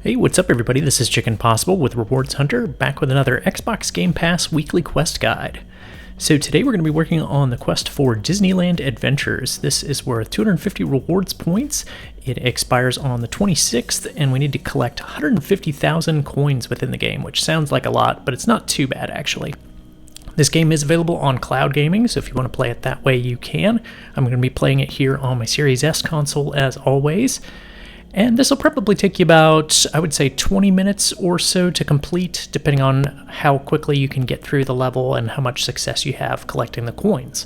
Hey, what's up everybody? This is Chicken Possible with Rewards Hunter, back with another Xbox Game Pass weekly quest guide. So today we're going to be working on the quest for Disneyland Adventures. This is worth 250 rewards points. It expires on the 26th, and we need to collect 150,000 coins within the game, which sounds like a lot, but it's not too bad actually. This game is available on cloud gaming, so if you want to play it that way, you can. I'm going to be playing it here on my Series S console as always. And this will probably take you about, I would say, 20 minutes or so to complete, depending on how quickly you can get through the level and how much success you have collecting the coins.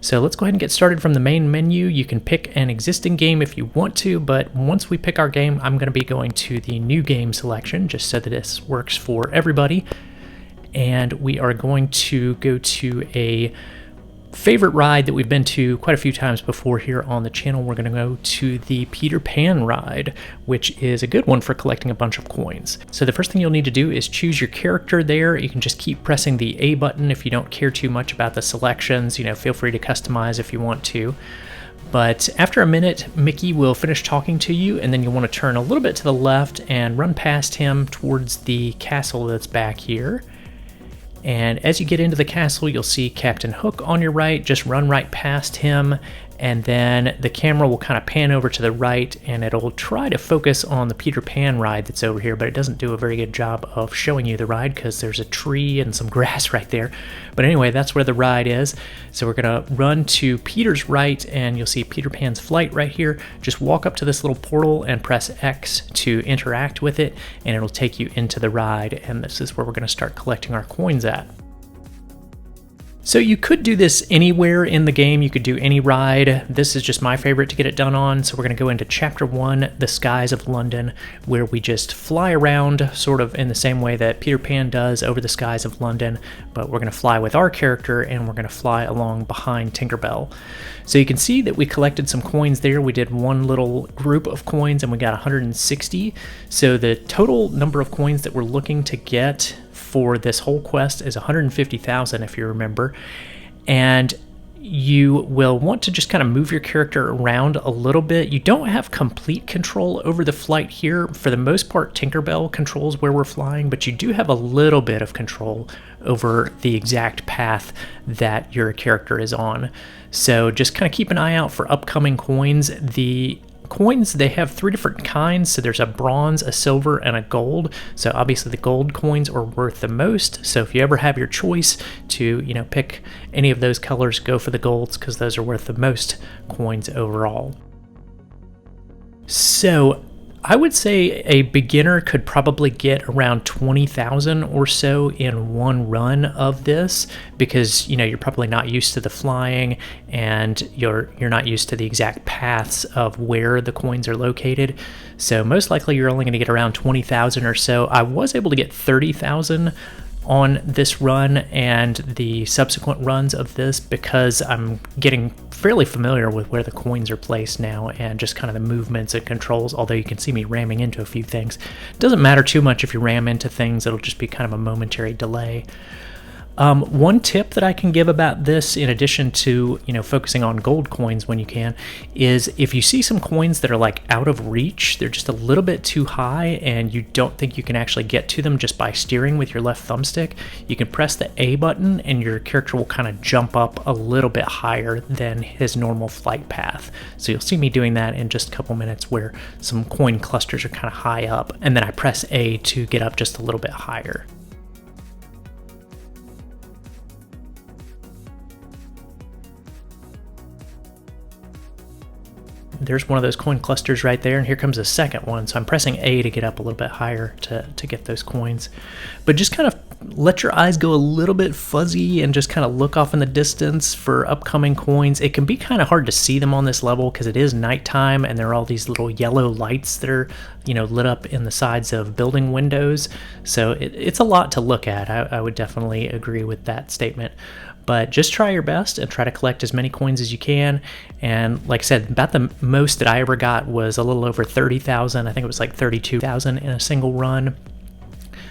So let's go ahead and get started from the main menu. You can pick an existing game if you want to, but once we pick our game, I'm going to be going to the new game selection, just so that this works for everybody. And we are going to go to a favorite ride that we've been to quite a few times before here on the channel. We're going to go to the Peter Pan ride, which is a good one for collecting a bunch of coins. So the first thing you'll need to do is choose your character there. You can just keep pressing the A button if you don't care too much about the selections. You know, feel free to customize if you want to. But after a minute, Mickey will finish talking to you, and then you'll want to turn a little bit to the left and run past him towards the castle that's back here. And as you get into the castle, you'll see Captain Hook on your right. Just run right past him, and then the camera will kind of pan over to the right, and it'll try to focus on the Peter Pan ride that's over here, but it doesn't do a very good job of showing you the ride because there's a tree and some grass right there. But anyway, that's where the ride is. So we're going to run to Peter's right, and you'll see Peter Pan's flight right here. Just walk up to this little portal and press X to interact with it, and it'll take you into the ride, and this is where we're going to start collecting our coins at. So you could do this anywhere in the game. You could do any ride. This is just my favorite to get it done on. So we're going to go into Chapter 1, The Skies of London, where we just fly around sort of in the same way that Peter Pan does over the skies of London, but we're going to fly with our character, and we're going to fly along behind Tinkerbell. So you can see that we collected some coins there. We did one little group of coins, and we got 160. So the total number of coins that we're looking to get for this whole quest is 150,000 if you remember, and you will want to just kind of move your character around a little bit. You don't have complete control over the flight here. For the most part, Tinkerbell controls where we're flying, but you do have a little bit of control over the exact path that your character is on. So just kind of keep an eye out for upcoming coins. The coins, they have three different kinds. So there's a bronze, a silver, and a gold. So obviously the gold coins are worth the most. So if you ever have your choice to, you know, pick any of those colors, go for the golds because those are worth the most coins overall. So I would say a beginner could probably get around 20,000 or so in one run of this because, you know, you're probably not used to the flying and you're not used to the exact paths of where the coins are located. So most likely you're only going to get around 20,000 or so. I was able to get 30,000 on this run and the subsequent runs of this because I'm getting fairly familiar with where the coins are placed now and just kind of the movements and controls, although you can see me ramming into a few things. It doesn't matter too much if you ram into things, it'll just be kind of a momentary delay. One tip that I can give about this, in addition to, you know, focusing on gold coins when you can, is if you see some coins that are like out of reach, they're just a little bit too high and you don't think you can actually get to them just by steering with your left thumbstick, you can press the A button and your character will kind of jump up a little bit higher than his normal flight path. So you'll see me doing that in just a couple minutes where some coin clusters are kind of high up, and then I press A to get up just a little bit higher. There's one of those coin clusters right there, and here comes a second one. So I'm pressing A to get up a little bit higher to get those coins. But just kind of let your eyes go a little bit fuzzy and just kind of look off in the distance for upcoming coins. It can be kind of hard to see them on this level because it is nighttime and there are all these little yellow lights that are, you know, lit up in the sides of building windows. So it's a lot to look at. I would definitely agree with that statement. But just try your best and try to collect as many coins as you can. And like I said, about the most that I ever got was a little over 30,000. I think it was like 32,000 in a single run.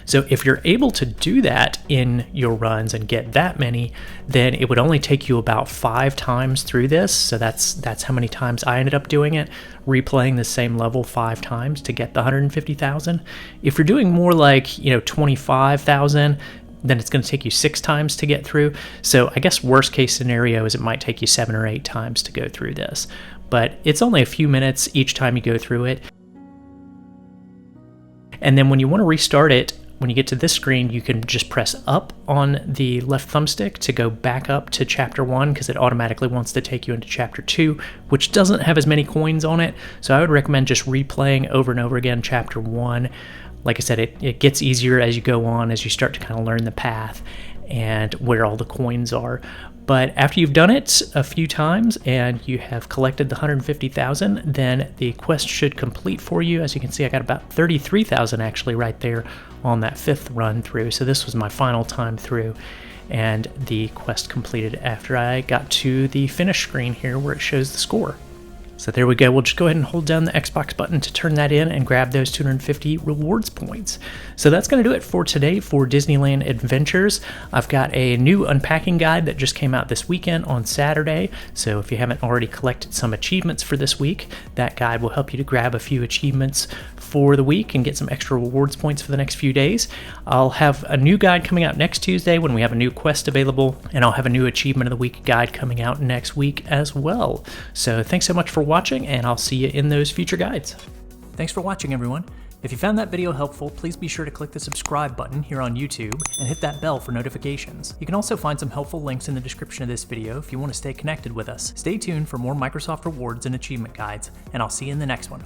So if you're able to do that in your runs and get that many, then it would only take you about 5 times through this. So that's how many times I ended up doing it, replaying the same level 5 times to get the 150,000. If you're doing more like, 25,000, then it's going to take you 6 times to get through. So I guess worst case scenario is it might take you 7 or 8 times to go through this. But it's only a few minutes each time you go through it. And then when you want to restart it, when you get to this screen, you can just press up on the left thumbstick to go back up to chapter 1, because it automatically wants to take you into chapter 2, which doesn't have as many coins on it. So I would recommend just replaying over and over again chapter 1. Like I said, it gets easier as you go on, as you start to kind of learn the path and where all the coins are. But after you've done it a few times and you have collected the 150,000, then the quest should complete for you. As you can see, I got about 33,000 actually right there on that 5th run through. So this was my final time through, and the quest completed after I got to the finish screen here where it shows the score. So there we go. We'll just go ahead and hold down the Xbox button to turn that in and grab those 250 rewards points. So that's going to do it for today for Disneyland Adventures. I've got a new unpacking guide that just came out this weekend on Saturday. So if you haven't already collected some achievements for this week, that guide will help you to grab a few achievements for the week and get some extra rewards points for the next few days. I'll have a new guide coming out next Tuesday when we have a new quest available, and I'll have a new Achievement of the Week guide coming out next week as well. So thanks so much for watching, and I'll see you in those future guides. Thanks for watching, everyone. If you found that video helpful, please be sure to click the subscribe button here on YouTube and hit that bell for notifications. You can also find some helpful links in the description of this video if you want to stay connected with us. Stay tuned for more Microsoft rewards and achievement guides, and I'll see you in the next one.